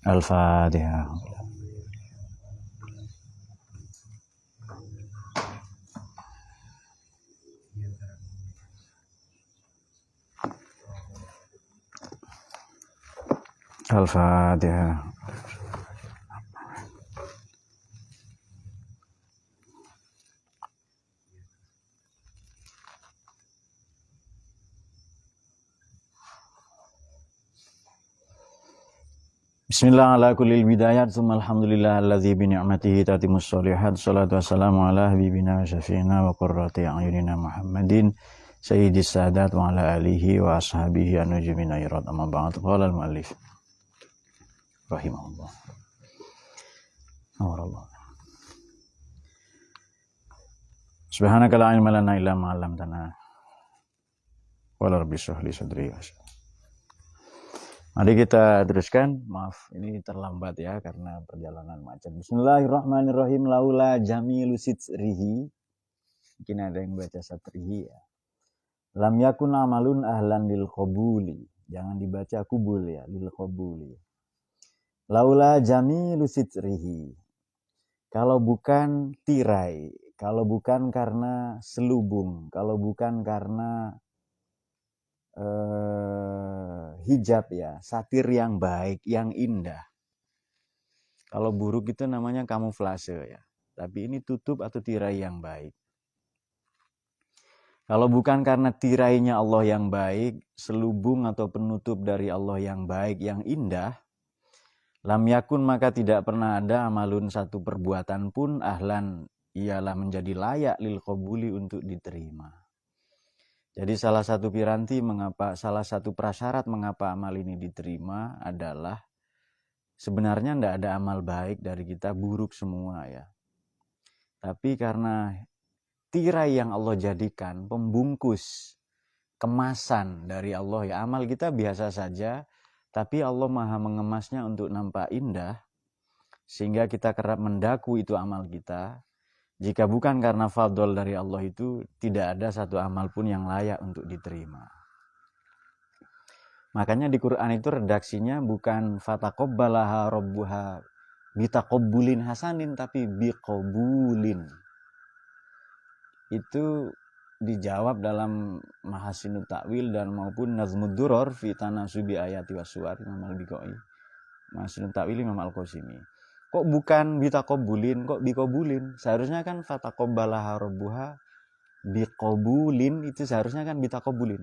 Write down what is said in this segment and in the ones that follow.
Al-Fatihah. Al-Fatihah. Bismillah ala kulil bidayat summa alhamdulillah alladzi bi ni'matihi tatimmus sholihat. Shalatu wassalamu ala habibina wa syafi'ina wa qurrati a'yunina Muhammadin sayyidis sadat wa ala alihi wa ashabihi an-nujumina irad. Amma ba'd. Qala al-muallif rahimahullah. Amarallah. Subhanaka la ilma lana illa ma 'allamtana. Wa rabbi shrah li sadri. Mari kita teruskan. Maaf, ini terlambat ya karena perjalanan macet. Bismillahirrahmanirrahim. Laula jamilu sitrihi. Mungkin ada yang baca satrihi ya. Lam yakun amalun ahlan lil qabuli. Jangan dibaca kubul ya, lil qabuli. Laula jamilu sitrihi. Kalau bukan tirai, kalau bukan karena selubung, kalau bukan karena hijab ya, satir yang baik, yang indah. Kalau buruk itu namanya kamuflase ya. Tapi ini tutup atau tirai yang baik. Kalau bukan karena tirainya Allah yang baik, selubung atau penutup dari Allah yang baik, yang indah, lam yakun maka tidak pernah ada amalun satu perbuatan pun ahlan ialah menjadi layak lil qabuli untuk diterima. Jadi salah satu piranti mengapa, salah satu prasyarat mengapa amal ini diterima adalah sebenarnya tidak ada amal baik dari kita, buruk semua ya. Tapi karena tirai yang Allah jadikan, pembungkus, kemasan dari Allah ya, amal kita biasa saja, tapi Allah maha mengemasnya untuk nampak indah, sehingga kita kerap mendaku itu amal kita. Jika bukan karena fadl dari Allah itu, tidak ada satu amal pun yang layak untuk diterima. Makanya di Quran itu redaksinya bukan fataqabbalaha rabbuha bitaqabbulin hasanin, tapi biqabulin. Itu dijawab dalam Mahasinut Ta'wil dan maupun Nazmud Duror fi tanasubi ayati wassuwar Imam Al-Biqai. Mahasinut Ta'wil Imam Al-Qasimi. Kok bukan bitaqabbulin, kok biqabulin? Seharusnya kan fataqabbalaha rabbuha biqabulin, itu seharusnya kan bitaqabbulin.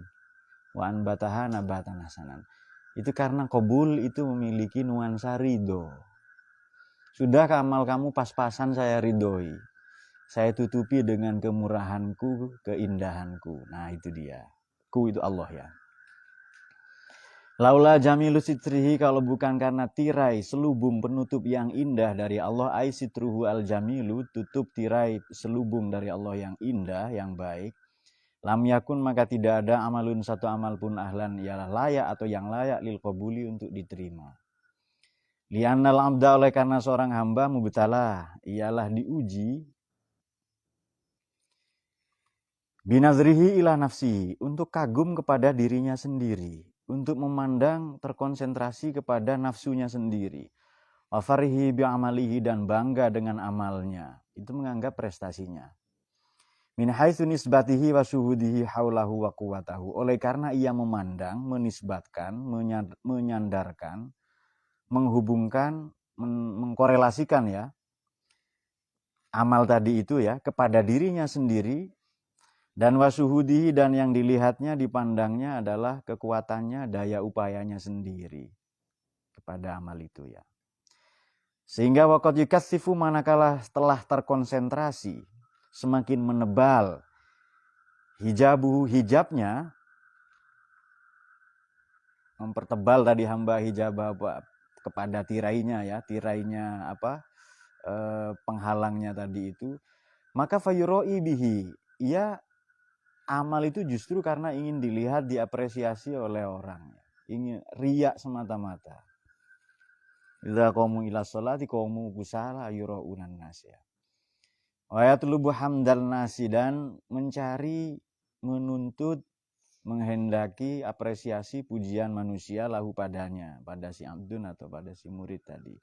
Wa anbataha nabatan hasanan. Itu karena qabul itu memiliki nuansa ridho. Sudah amal kamu pas-pasan saya ridhoi. Saya tutupi dengan kemurahanku, keindahanku. Nah itu dia. Ku itu Allah ya. Laula jamilu sitrihi, kalau bukan karena tirai selubung penutup yang indah dari Allah, ai sitruhu al jamilu, tutup tirai selubung dari Allah yang indah, yang baik. Lam yakun maka tidak ada amalun satu amal pun ahlan ialah layak atau yang layak lil qabuli untuk diterima. Li'annal abda, oleh karena seorang hamba mubtalah ialah diuji binazrihi ila nafsi, untuk kagum kepada dirinya sendiri, untuk memandang terkonsentrasi kepada nafsunya sendiri. Wa farihi bi amalihi, dan bangga dengan amalnya, itu menganggap prestasinya. Min haitsu nisbatihi wa syuhudihi haulahu wa quwwatahu, oleh karena ia memandang, menisbatkan, menyandarkan, menghubungkan, mengkorelasikan ya amal tadi itu ya kepada dirinya sendiri. Dan wasuhudihi, dan yang dilihatnya, dipandangnya adalah kekuatannya, daya upayanya sendiri kepada amal itu ya. Sehingga waqad yukassifu, manakala telah terkonsentrasi, semakin menebal hijabuhu, hijabnya, mempertebal tadi hamba hijab apa kepada tirainya ya, tirainya apa penghalangnya tadi itu, maka fayuroi bihi, ia amal itu justru karena ingin dilihat, diapresiasi oleh orang, ingin riya semata-mata. Idza qamu ila sholati qamu kusala yuraunan nas ya. Wa yatlubu hamdal nasi, dan mencari, menuntut, menghendaki apresiasi pujian manusia lahu padanya, pada si abdun atau pada si murid tadi.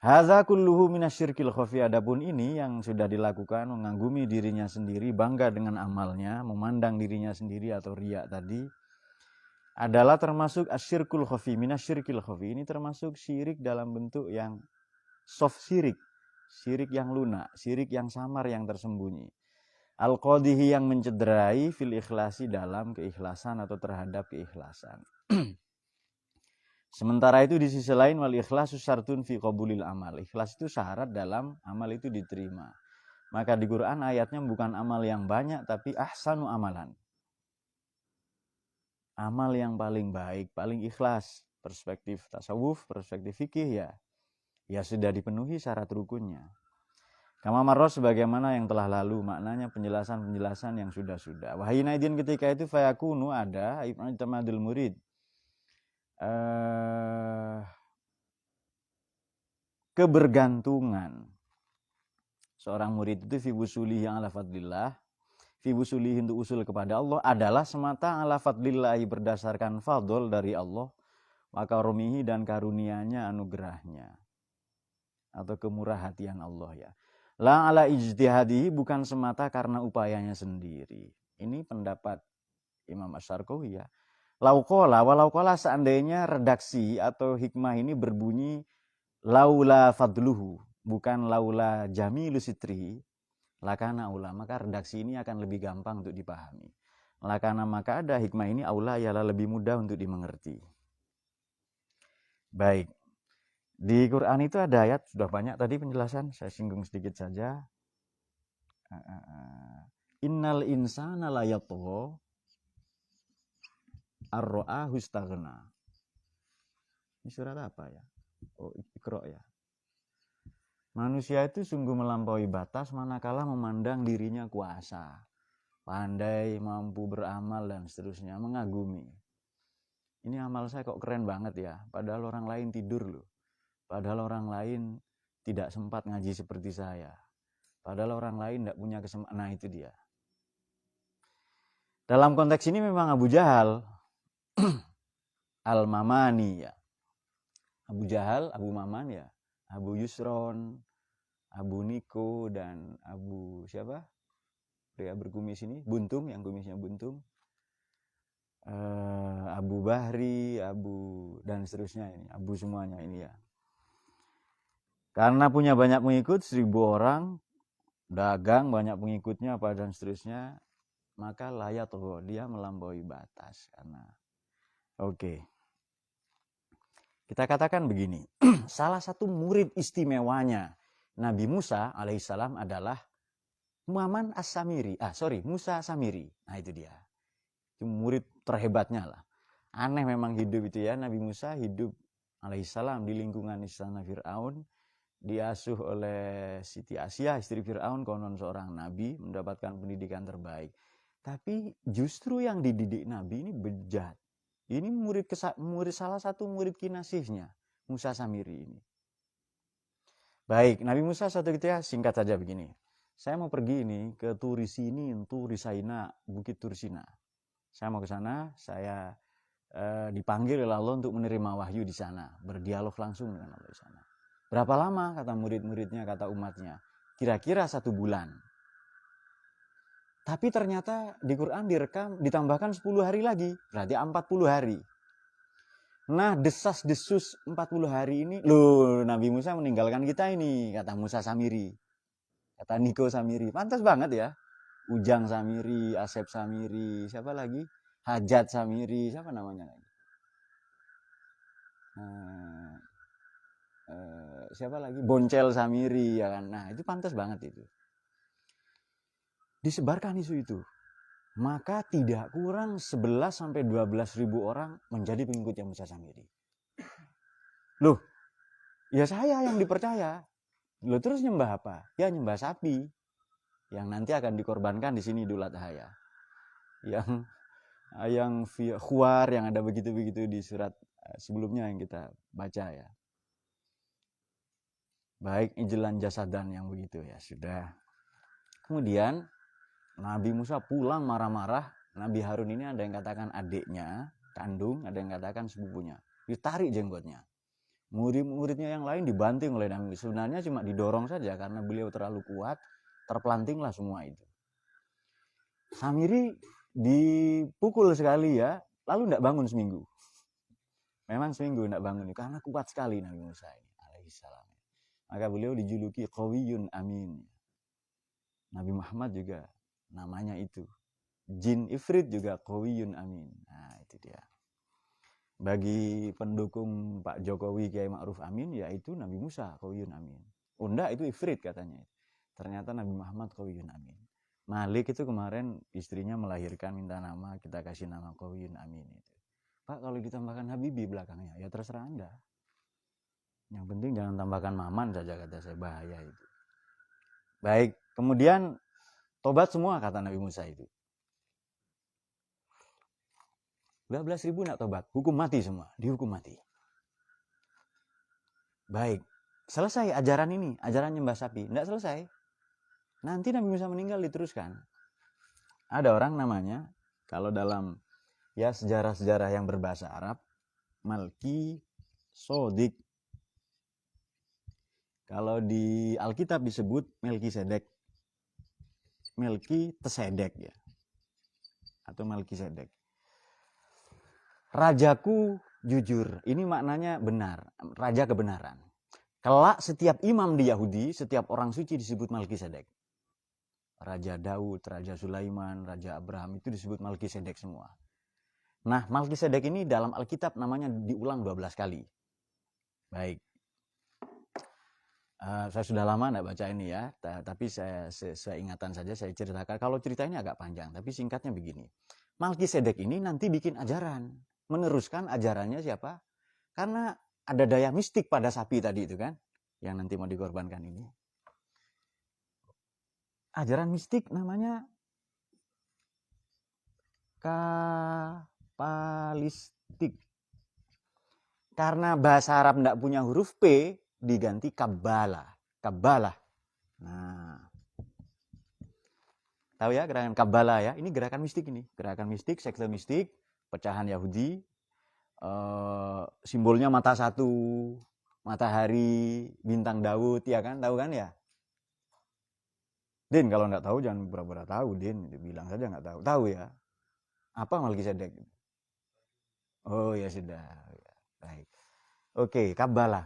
Hadza kulluhu minasyirkil khafi. Adapun ini yang sudah dilakukan, mengagumi dirinya sendiri, bangga dengan amalnya, memandang dirinya sendiri atau riya tadi, adalah termasuk asyirkul khafi, minasyirkil khafi. Ini termasuk syirik dalam bentuk yang soft syirik, syirik yang lunak, syirik yang samar, yang tersembunyi. Al-qadihi, yang mencederai, fil ikhlasi, dalam keikhlasan atau terhadap keikhlasan. Sementara itu di sisi lain, wal ikhlasu syartun fi qabulil amal. Ikhlas itu syarat dalam amal itu diterima. Maka di Quran ayatnya bukan amal yang banyak, tapi ahsanu amalan. Amal yang paling baik, paling ikhlas. Perspektif tasawuf, perspektif fikih ya sudah dipenuhi syarat rukunnya. Kama marra, sebagaimana yang telah lalu, maknanya penjelasan-penjelasan yang sudah-sudah. Wahina idin, ketika itu fayakunu, ada ibnul murid, kebergantungan seorang murid itu fi wusulihi ala fadlillah, fi wusulihi, untuk usul kepada Allah, adalah semata ala fadlillahi, berdasarkan fadl dari Allah, wa karumihi, dan karunianya, anugerahnya atau kemurahhatian Allah ya. La ala ijtihadihi, bukan semata karena upayanya sendiri. Ini pendapat Imam Asy-Syarqawi ya. Walau seandainya redaksi atau hikmah ini berbunyi laula fadluhu, bukan laula jamilu sitri, lakana aula, maka redaksi ini akan lebih gampang untuk dipahami. Lakana, maka ada hikmah ini aula, ialah lebih mudah untuk dimengerti. Baik, di Quran itu ada ayat, sudah banyak tadi penjelasan, saya singgung sedikit saja. Innal insana la yatgha ar-ra'ahu istaghna. Ini surat apa ya? Oh, Iqra ya. Manusia itu sungguh melampaui batas manakala memandang dirinya kuasa, pandai, mampu beramal, dan seterusnya, mengagumi. Ini amal saya kok keren banget ya, padahal orang lain tidur loh. Padahal orang lain tidak sempat ngaji seperti saya. Padahal orang lain tidak punya kesempatan. Nah, itu dia. Dalam konteks ini memang Abu Jahal Al-Mamani ya. Abu Jahal, Abu Maman ya. Abu Yusron, Abu Niko, dan Abu siapa? Pria berkumis ini, buntung, yang kumisnya buntung. Abu Bahri, Abu, dan seterusnya ini. Abu semuanya ini ya. Karena punya banyak pengikut, 1000 orang, dagang, banyak pengikutnya, apa dan seterusnya, maka layak tuh dia melampaui batas. Karena oke. Kita katakan begini, salah satu murid istimewanya Nabi Musa alaihissalam adalah Muhammad As-Samiri. Musa Samiri. Nah, itu dia. Itu murid terhebatnya lah. Aneh memang hidup itu ya. Nabi Musa hidup alaihissalam di lingkungan istana Fir'aun. Diasuh oleh Siti Asia, istri Fir'aun, konon seorang nabi, mendapatkan pendidikan terbaik. Tapi justru yang dididik Nabi ini bejat. Ini murid salah satu murid kinasihnya, Musa Samiri ini. Baik, Nabi Musa suatu ketika, singkat saja begini. Saya mau pergi ini ke Turisaina, Bukit Tursina. Saya mau ke sana, saya dipanggil oleh Allah untuk menerima wahyu di sana, berdialog langsung dengan Allah di sana. Berapa lama, kata murid-muridnya, kata umatnya? Kira-kira 1 bulan. Tapi ternyata di Quran ditambahkan 10 hari lagi, berarti 40 hari. Nah, desas-desus 40 hari ini, loh, Nabi Musa meninggalkan kita ini, kata Musa Samiri. Kata Niko Samiri, pantas banget ya. Ujang Samiri, Asep Samiri, siapa lagi? Hajat Samiri, siapa namanya lagi? Siapa lagi? Boncel Samiri, ya kan? Nah, itu pantas banget itu. Disebarkan isu itu, maka tidak kurang 11-12 ribu orang menjadi pengikutnya Musa Samiri. Loh, ya saya yang dipercaya. Loh, terus nyembah apa? Ya nyembah sapi yang nanti akan dikorbankan di sini Idul Adha ya. Yang khuar, yang ada begitu-begitu di surat sebelumnya yang kita baca ya. Baik ijlan jasadan yang begitu ya, sudah. Kemudian Nabi Musa pulang marah-marah, Nabi Harun ini ada yang katakan adiknya kandung, ada yang katakan sepupunya. Ditarik jenggotnya. Murid-muridnya yang lain dibanting oleh Nabi. Sebenarnya cuma didorong saja karena beliau terlalu kuat, terpelantinglah semua itu. Samiri dipukul sekali ya, lalu tidak bangun seminggu. Memang seminggu tidak bangun karena kuat sekali Nabi Musa ini alaihissalam. Maka beliau dijuluki Qawiyun Amin. Nabi Muhammad juga namanya itu. Jin Ifrit juga Qawiyun Amin. Nah, itu dia. Bagi pendukung Pak Jokowi Kiai Ma'ruf Amin, yaitu Nabi Musa Qawiyun Amin. Unda itu Ifrit katanya. Ternyata Nabi Muhammad Qawiyun Amin. Malik itu kemarin istrinya melahirkan, minta nama, kita kasih nama Qawiyun Amin itu. Pak, kalau ditambahkan Habibi belakangnya, ya terserah Anda. Yang penting jangan tambahkan Maman saja, kata saya, bahaya itu. Baik, kemudian tobat semua kata Nabi Musa itu. 12.000 nak tobat, hukum mati semua, dihukum mati. Baik, selesai ajaran ini, ajaran nyembah sapi, tidak selesai. Nanti Nabi Musa meninggal diteruskan. Ada orang namanya, kalau dalam ya sejarah-sejarah yang berbahasa Arab, Malki Sodik. Kalau di Alkitab disebut Melkisedek. Melkisedek ya. Atau Melkisedek. Rajaku jujur. Ini maknanya benar. Raja kebenaran. Kelak setiap imam di Yahudi, setiap orang suci disebut Melkisedek. Raja Daud, Raja Sulaiman, Raja Abraham itu disebut Melkisedek semua. Nah, Melkisedek ini dalam Alkitab namanya diulang 12 kali. Baik. Saya sudah lama tidak baca ini ya, tapi saya ingatan saja saya ceritakan. Kalau cerita ini agak panjang, tapi singkatnya begini. Melkisedek ini nanti bikin ajaran, meneruskan ajarannya siapa? Karena ada daya mistik pada sapi tadi itu kan, yang nanti mau dikorbankan ini. Ajaran mistik namanya Kabalistik. Karena bahasa Arab tidak punya huruf P, diganti Kabbalah. Kabbalah. Nah, tahu ya gerakan Kabbalah ya? Ini gerakan mistik ini. Gerakan mistik, sekte mistik, pecahan Yahudi. Simbolnya mata satu, matahari, bintang Daud, ya kan? Tahu kan ya? Din, kalau nggak tahu jangan pura-pura tahu, Din. Bilang saja nggak tahu. Tahu ya? Apa Melkisedek? Oh ya sudah. Baik. Oke, Kabbalah.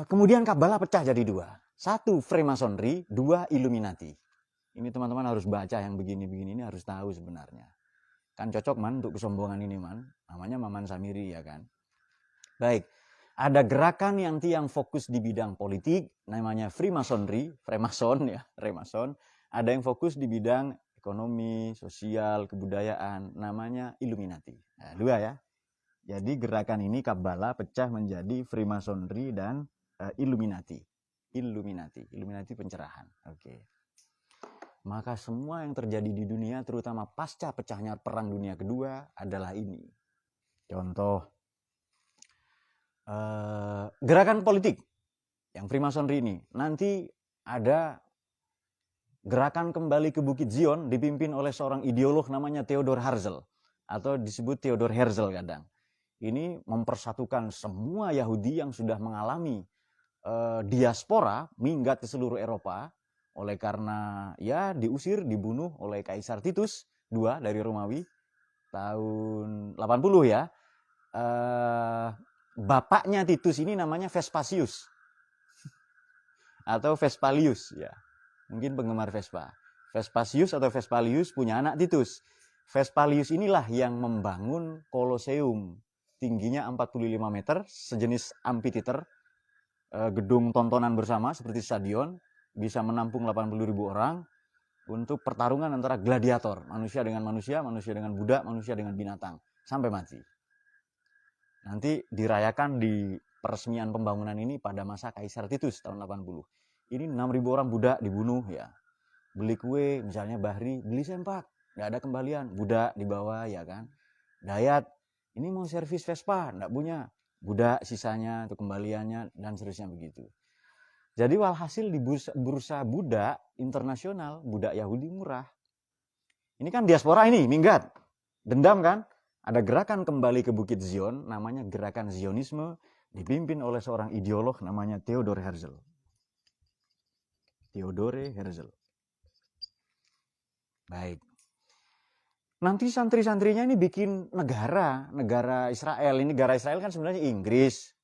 Kemudian Kabbalah pecah jadi dua. Satu Freemasonry, dua Illuminati. Ini teman-teman harus baca yang begini-begini ini harus tahu sebenarnya. Kan cocok man untuk kesombongan ini man. Namanya Maman Samiri ya kan. Baik. Ada gerakan yang fokus di bidang politik, namanya Freemasonry, Freemason ya, Freemason. Ada yang fokus di bidang ekonomi, sosial, kebudayaan, namanya Illuminati. Nah, dua ya. Jadi gerakan ini Kabbalah pecah menjadi Freemasonry dan Illuminati. Illuminati pencerahan. Oke. Maka semua yang terjadi di dunia, terutama pasca pecahnya Perang Dunia Kedua, adalah ini. Contoh, gerakan politik yang Freemasonry ini. Nanti ada gerakan kembali ke Bukit Zion dipimpin oleh seorang ideolog namanya Theodor Herzl. Atau disebut Theodor Herzl kadang. Ini mempersatukan semua Yahudi yang sudah mengalami diaspora minggat ke seluruh Eropa oleh karena ya diusir, dibunuh oleh Kaisar Titus II dari Romawi tahun 80 ya. Bapaknya Titus ini namanya Vespasius atau Vespalius ya. Mungkin penggemar Vespa. Vespasius atau Vespalius punya anak Titus. Vespalius inilah yang membangun Koloseum. Tingginya 45 meter, sejenis amphitheater, gedung tontonan bersama seperti stadion, bisa menampung 80.000 orang untuk pertarungan antara gladiator, manusia dengan manusia, manusia dengan budak, manusia dengan binatang, sampai mati. Nanti dirayakan di peresmian pembangunan ini pada masa Kaisar Titus tahun 80. Ini 6.000 orang budak dibunuh ya. Beli kue, misalnya Bahri, beli sempak, nggak ada kembalian, budak dibawa ya kan. Dayat, ini mau servis Vespa, enggak punya. Budak sisanya untuk kembaliannya dan seterusnya begitu. Jadi walhasil di bursa budak internasional, budak Yahudi murah. Ini kan diaspora ini, minggat. Dendam kan? Ada gerakan kembali ke Bukit Zion, namanya gerakan Zionisme, dipimpin oleh seorang ideolog namanya Theodor Herzl. Theodore Herzl. Baik. Nanti santri-santrinya ini bikin negara Israel. Ini negara Israel kan sebenarnya Inggris.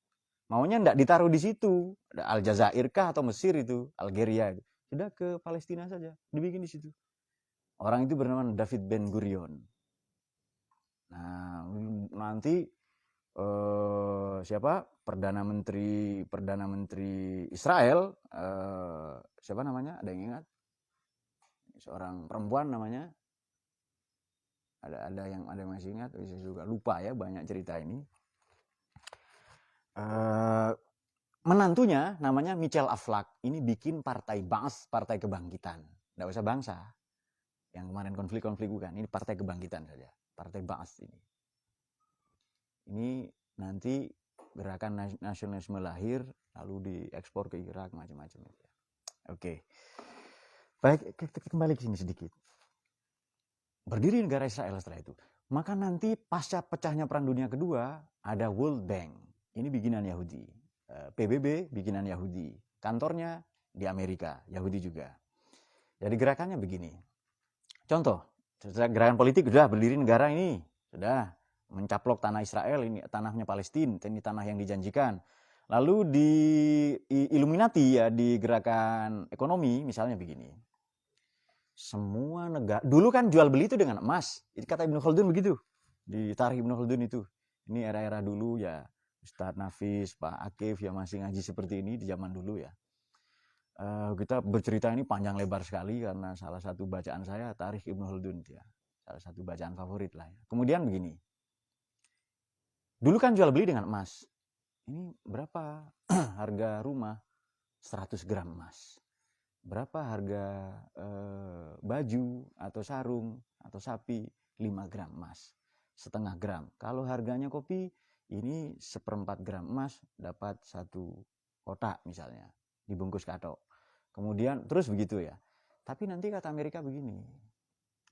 Maunya enggak ditaruh di situ. Ada Aljazair kah atau Mesir itu, Algeria itu. Sudah ke Palestina saja, dibikin di situ. Orang itu bernama David Ben Gurion. Nah, nanti siapa? Perdana Menteri Israel, siapa namanya? Ada yang ingat? Seorang perempuan namanya. Ada yang masih ingat? Saya juga lupa ya, banyak cerita ini. Menantunya namanya Michel Aflaq. Ini bikin partai Ba'ath, Partai Kebangkitan. Nggak usah bangsa. Yang kemarin konflik-konflik bukan. Ini Partai Kebangkitan saja. Partai Ba'ath ini. Ini nanti gerakan nasionalisme lahir, lalu diekspor ke Irak, macam-macam. Oke. Baik, kita kembali ke sini sedikit. Berdiri negara Israel setelah itu. Maka nanti pasca pecahnya Perang Dunia Kedua, ada World Bank. Ini bikinan Yahudi. PBB bikinan Yahudi. Kantornya di Amerika, Yahudi juga. Jadi gerakannya begini. Contoh, gerakan politik sudah berdiri negara ini. Sudah mencaplok tanah Israel, ini tanahnya Palestina, ini tanah yang dijanjikan. Lalu di Illuminati ya, di gerakan ekonomi misalnya begini. Semua negara, dulu kan jual beli itu dengan emas. Itu kata Ibnu Khaldun begitu. Di Tarikh Ibnu Khaldun itu. Ini era-era dulu ya. Ustadz Nafis, Pak Akif yang masih ngaji seperti ini di zaman dulu ya. Kita bercerita ini panjang lebar sekali karena salah satu bacaan saya Tarikh Ibnu Khaldun ya. Salah satu bacaan favorit lah ya. Kemudian begini. Dulu kan jual beli dengan emas. Ini berapa harga rumah? 100 gram emas. Berapa harga baju atau sarung atau sapi? 5 gram emas. Setengah gram. Kalau harganya kopi, ini 1/4 gram emas dapat 1 kotak misalnya. Dibungkus katok. Kemudian terus begitu ya. Tapi nanti kata Amerika begini.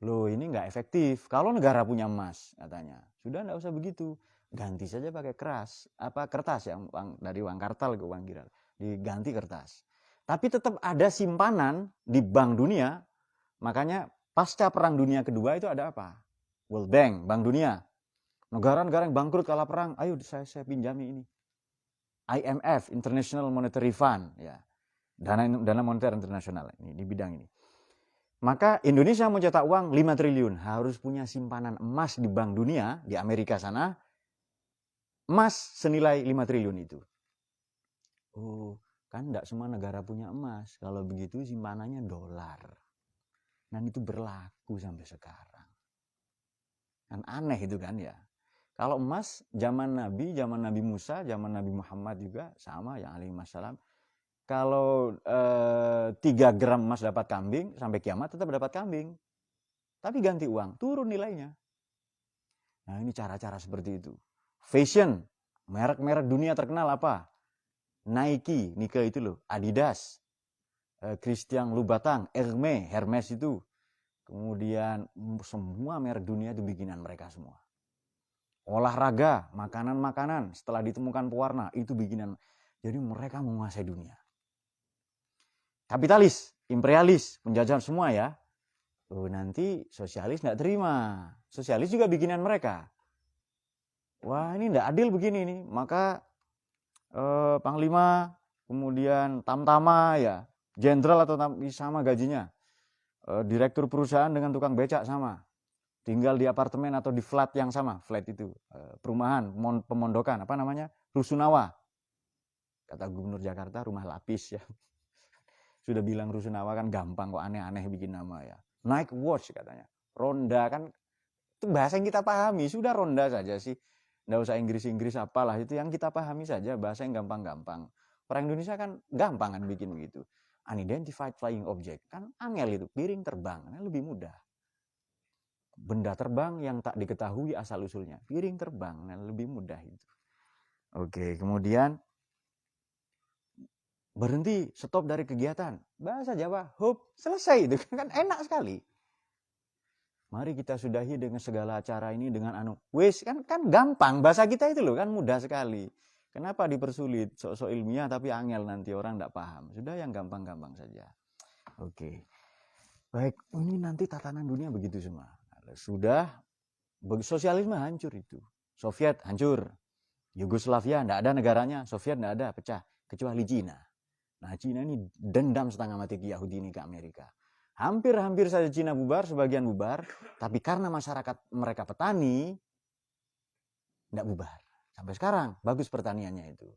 Loh ini nggak efektif. Kalau negara punya emas katanya. Sudah nggak usah begitu. Ganti saja pakai kertas yang dari uang kartal ke uang giral. Diganti kertas. Tapi tetap ada simpanan di Bank Dunia. Makanya pasca Perang Dunia Kedua itu ada apa? World Bank, Bank Dunia. Negara-negara yang bangkrut kalah perang, ayo saya pinjami ini. IMF, International Monetary Fund, ya. Dana moneter internasional ini di bidang ini. Maka Indonesia mau cetak uang 5 triliun, harus punya simpanan emas di Bank Dunia di Amerika sana. Emas senilai 5 triliun itu. Oh, kan enggak semua negara punya emas. Kalau begitu simpanannya dolar. Dan itu berlaku sampai sekarang. Kan aneh itu kan ya. Kalau emas zaman Nabi Musa, zaman Nabi Muhammad juga sama yang alaihi wassalam. Kalau 3 gram emas dapat kambing, sampai kiamat tetap dapat kambing. Tapi ganti uang, turun nilainya. Nah ini cara-cara seperti itu. Fashion, merek-merek dunia terkenal apa? Nike itu loh, Adidas, Christian Louboutin, Hermes itu. Kemudian semua merek dunia itu bikinan mereka semua. Olahraga, makanan-makanan setelah ditemukan pewarna itu bikinan. Jadi mereka menguasai dunia. Kapitalis, imperialis, penjajahan semua ya. Oh, nanti sosialis nggak terima. Sosialis juga bikinan mereka. Wah ini nggak adil begini nih. Maka panglima, kemudian tamtama ya, jenderal atau sama gajinya. Direktur perusahaan dengan tukang becak sama. Tinggal di apartemen atau di flat yang sama. Flat itu perumahan, pemondokan, apa namanya? Rusunawa. Kata Gubernur Jakarta, rumah lapis ya. Sudah bilang Rusunawa kan gampang kok, aneh-aneh bikin nama ya. Nike Watch katanya. Ronda kan itu bahasa yang kita pahami, sudah ronda saja sih. Nggak usah Inggris-Inggris apalah, itu yang kita pahami saja, bahasa yang gampang-gampang. Orang Indonesia kan gampang kan bikin begitu. Unidentified flying object, kan angel itu, piring terbang, kan lebih mudah. Benda terbang yang tak diketahui asal-usulnya, piring terbang, kan lebih mudah itu. Oke, kemudian berhenti, stop dari kegiatan. Bahasa Jawa, hop, selesai itu kan enak sekali. Mari kita sudahi dengan segala acara ini dengan wis kan gampang, bahasa kita itu loh kan mudah sekali. Kenapa dipersulit? Sok-sok ilmiah tapi angel, nanti orang tidak paham. Sudah yang gampang-gampang saja. Oke. Baik, ini nanti tatanan dunia begitu semua. Sudah, sosialisme hancur itu. Soviet hancur. Yugoslavia tidak ada negaranya, Soviet tidak ada, pecah. Kecuali Cina. Nah, Cina ini dendam setengah mati ke Yahudi ini ke Amerika. Hampir-hampir saja Cina bubar, sebagian bubar, tapi karena masyarakat mereka petani, tidak bubar. Sampai sekarang, bagus pertaniannya itu.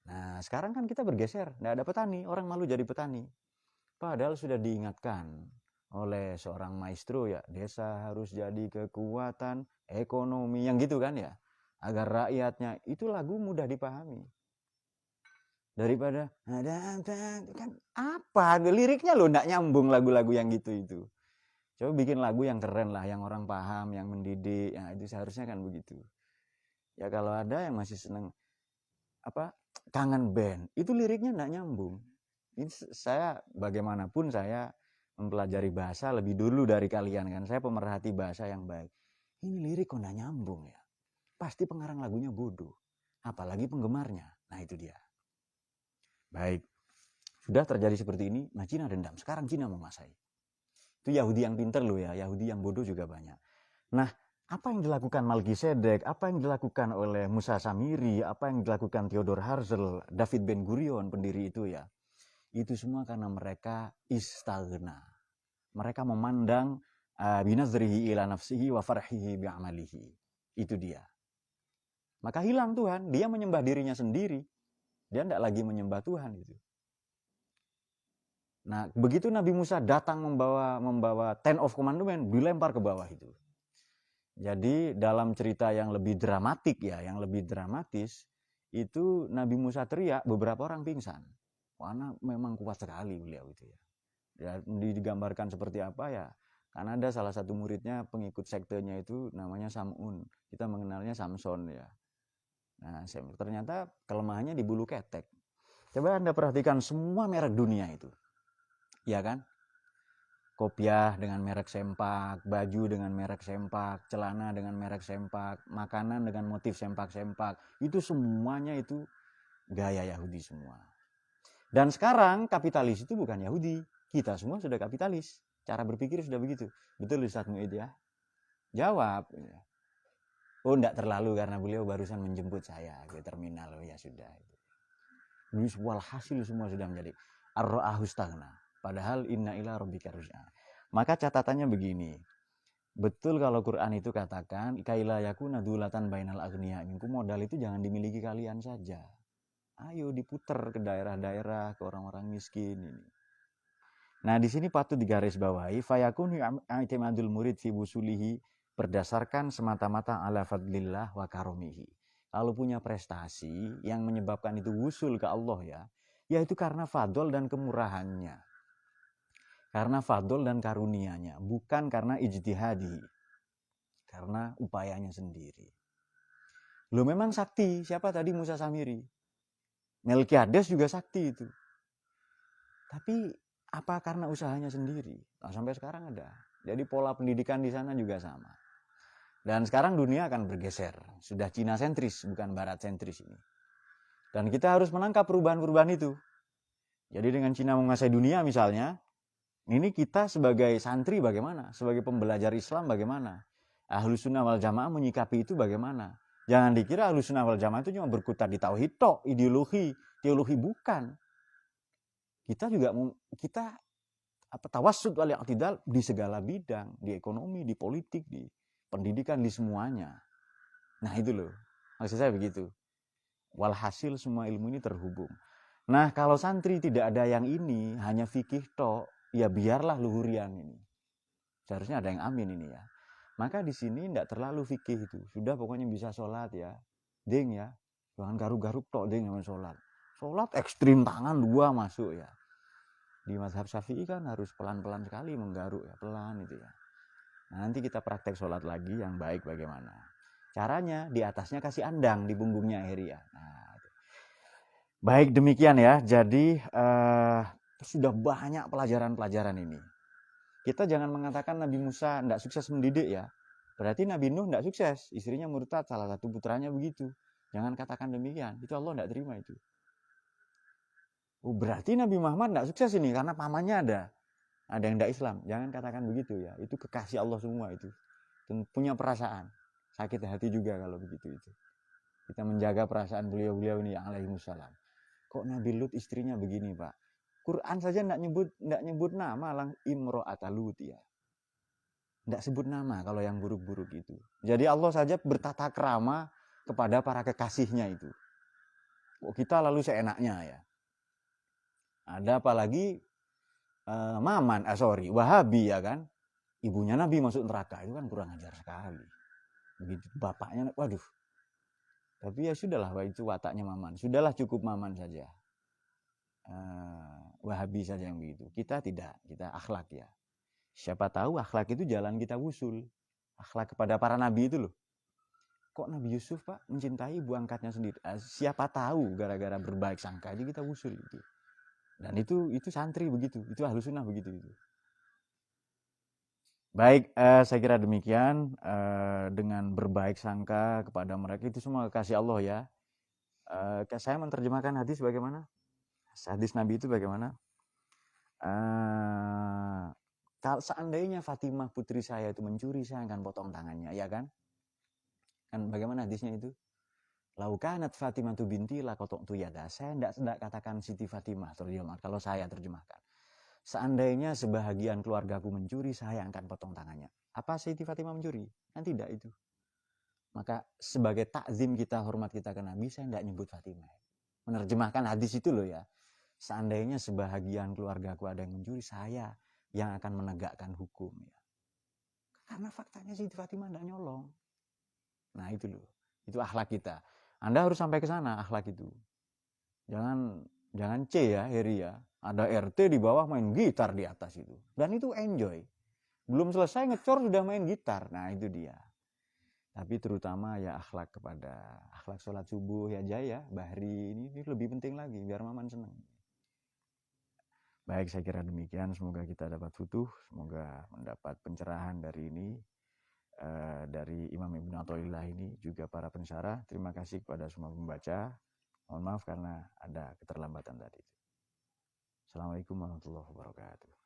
Nah, sekarang kan kita bergeser, tidak ada petani, orang malu jadi petani. Padahal sudah diingatkan oleh seorang maestro ya, desa harus jadi kekuatan ekonomi, yang gitu kan ya, agar rakyatnya, itu lagu mudah dipahami. Daripada ada kan apa liriknya loh enggak nyambung lagu-lagu yang gitu itu. Coba bikin lagu yang keren lah, yang orang paham, yang mendidik, ya itu seharusnya kan begitu. Ya kalau ada yang masih seneng kangen band, itu liriknya enggak nyambung. Ini saya bagaimanapun saya mempelajari bahasa lebih dulu dari kalian kan. Saya pemerhati bahasa yang baik. Ini lirik kok enggak nyambung ya. Pasti pengarang lagunya bodoh. Apalagi penggemarnya. Nah itu dia. Baik, sudah terjadi seperti ini, nah Cina dendam. Sekarang Cina menguasai. Itu Yahudi yang pinter loh ya, Yahudi yang bodoh juga banyak. Nah, apa yang dilakukan Melkisedek, apa yang dilakukan oleh Musa Samiri, apa yang dilakukan Theodor Herzl, David Ben Gurion, pendiri itu ya, itu semua karena mereka istaghna. Mereka memandang binazrihi ila nafsihi wa farhihi bi'amalihi. Itu dia. Maka hilang Tuhan, dia menyembah dirinya sendiri. Dia tidak lagi menyembah Tuhan gitu. Nah, begitu Nabi Musa datang membawa Ten of Commandment, dilempar ke bawah itu. Jadi dalam cerita yang lebih dramatik ya, yang lebih dramatis, itu Nabi Musa teriak, beberapa orang pingsan. Karena memang kuat sekali beliau itu ya. Ya digambarkan seperti apa ya? Karena ada salah satu muridnya pengikut sektenya itu namanya Sam'un. Kita mengenalnya Samson ya. Nah, ternyata kelemahannya di bulu ketek. Coba Anda perhatikan semua merek dunia itu. Ya kan? Kopiah dengan merek sempak, baju dengan merek sempak, celana dengan merek sempak, makanan dengan motif sempak-sempak. Itu semuanya itu gaya Yahudi semua. Dan sekarang kapitalis itu bukan Yahudi. Kita semua sudah kapitalis. Cara berpikir sudah begitu. Betul Ustaz Mu'id ya? Jawab. Oh enggak terlalu karena beliau barusan menjemput saya ke terminal. Oh ya sudah. Walhasil semua sudah menjadi ar-ra'ahu staghna. Padahal inna ila rabbika ruj'a. Maka catatannya begini. Betul kalau Quran itu katakan kaila yakuna dulatan bainal aghniya minkum, modal itu jangan dimiliki kalian saja. Ayo diputer ke daerah-daerah, ke orang-orang miskin ini. Nah, di sini patut digarisbawahi fayakunu i'timadul murid fi wusulihi berdasarkan semata-mata ala fadlillah wa karomihi. Kalau punya prestasi yang menyebabkan itu wusul ke Allah ya, yaitu karena fadl dan kemurahannya. Karena fadl dan karunianya, bukan karena ijtihadi. Karena upayanya sendiri. Lo memang sakti, siapa tadi Musa Samiri? Melkiades juga sakti itu. Tapi apa karena usahanya sendiri? Nah, sampai sekarang ada. Jadi pola pendidikan di sana juga sama. Dan sekarang dunia akan bergeser. Sudah Cina sentris, bukan Barat sentris ini. Dan kita harus menangkap perubahan-perubahan itu. Jadi dengan Cina menguasai dunia misalnya, ini kita sebagai santri bagaimana? Sebagai pembelajar Islam bagaimana? Ahlus Sunnah wal Jamaah menyikapi itu bagaimana? Jangan dikira Ahlus Sunnah wal Jamaah itu cuma berkutat di tauhid tok, ideologi, teologi bukan. Kita juga tawassut wal i'tidal di segala bidang, di ekonomi, di politik, di pendidikan, di semuanya. Nah itu loh, maksud saya begitu. Walhasil semua ilmu ini terhubung. Nah kalau santri tidak ada yang ini, hanya fikih tok, ya biarlah luhurian ini. Seharusnya ada yang amin ini ya. Maka di sini tidak terlalu fikih itu. Sudah pokoknya bisa sholat ya. Ding ya. Jangan garuk-garuk tok ding sama sholat. Sholat ekstrim tangan dua masuk ya. Di mazhab Syafi'i kan harus pelan-pelan sekali menggaruk ya. Pelan itu ya. Nah, nanti kita praktek sholat lagi yang baik bagaimana. Caranya di atasnya kasih andang, di punggungnya akhirnya. Nah, baik demikian ya. Jadi sudah banyak pelajaran-pelajaran ini. Kita jangan mengatakan Nabi Musa tidak sukses mendidik ya. Berarti Nabi Nuh tidak sukses. Istrinya murtad, salah satu putranya begitu. Jangan katakan demikian. Itu Allah tidak terima itu. Oh, berarti Nabi Muhammad tidak sukses ini karena pamannya ada. Ada yang tidak Islam. Jangan katakan begitu ya. Itu kekasih Allah semua itu. Dan punya perasaan. Sakit hati juga kalau begitu itu. Kita menjaga perasaan beliau-beliau ini alaihi wassalam. Kok Nabi Lut istrinya begini, Pak? Quran saja tidak nyebut nama lang imro'ata Lut ya. Tidak sebut nama kalau yang buruk-buruk itu. Jadi Allah saja bertata krama kepada para kekasihnya itu. Kok kita lalu seenaknya ya. Ada apalagi Wahabi ya kan. Ibunya Nabi masuk neraka, itu kan kurang ajar sekali. Begitu bapaknya, waduh. Tapi ya sudahlah, itu wataknya Maman. Sudahlah cukup Maman saja. Wahabi saja yang begitu. Kita tidak, kita akhlak ya. Siapa tahu akhlak itu jalan kita wusul. Akhlak kepada para nabi itu loh. Kok Nabi Yusuf Pak mencintai ibu angkatnya sendiri? Siapa tahu gara-gara berbaik sangka aja kita wusul itu. Dan itu santri begitu, itu ahlus sunnah begitu itu. Baik, saya kira demikian. Dengan berbaik sangka kepada mereka itu semua kasih Allah ya. Saya menerjemahkan hadis bagaimana? Hadis Nabi itu bagaimana? Kalau seandainya Fatimah putri saya itu mencuri, saya akan potong tangannya, ya kan? Kan bagaimana hadisnya itu? Laukanat Fatimah tu binti la kotok tu yada. Saya tidak katakan Siti Fatimah terjemah. Kalau saya terjemahkan, seandainya sebahagian keluargaku mencuri, saya akan potong tangannya. Apa Siti Fatimah mencuri? Kan tidak itu. Maka sebagai takzim kita, hormat kita ke Nabi, saya tidak nyebut Fatimah. Menerjemahkan hadis itu loh ya. Seandainya sebahagian keluargaku ada yang mencuri, saya yang akan menegakkan hukum ya. Karena faktanya Siti Fatimah tidak nyolong. Nah itu loh, itu akhlak kita. Anda harus sampai ke sana akhlak itu. Jangan C ya, Heri ya. Ada RT di bawah main gitar di atas itu. Dan itu enjoy. Belum selesai ngecor sudah main gitar. Nah itu dia. Tapi terutama ya akhlak kepada akhlak sholat subuh ya Jaya, Bahri ini lebih penting lagi biar Maman senang. Baik, saya kira demikian. Semoga kita dapat futuh, semoga mendapat pencerahan dari ini, dari Imam Ibnu Athaillah ini, juga para pensyarah. Terima kasih kepada semua pembaca. Mohon maaf karena ada keterlambatan tadi. Assalamualaikum warahmatullahi wabarakatuh.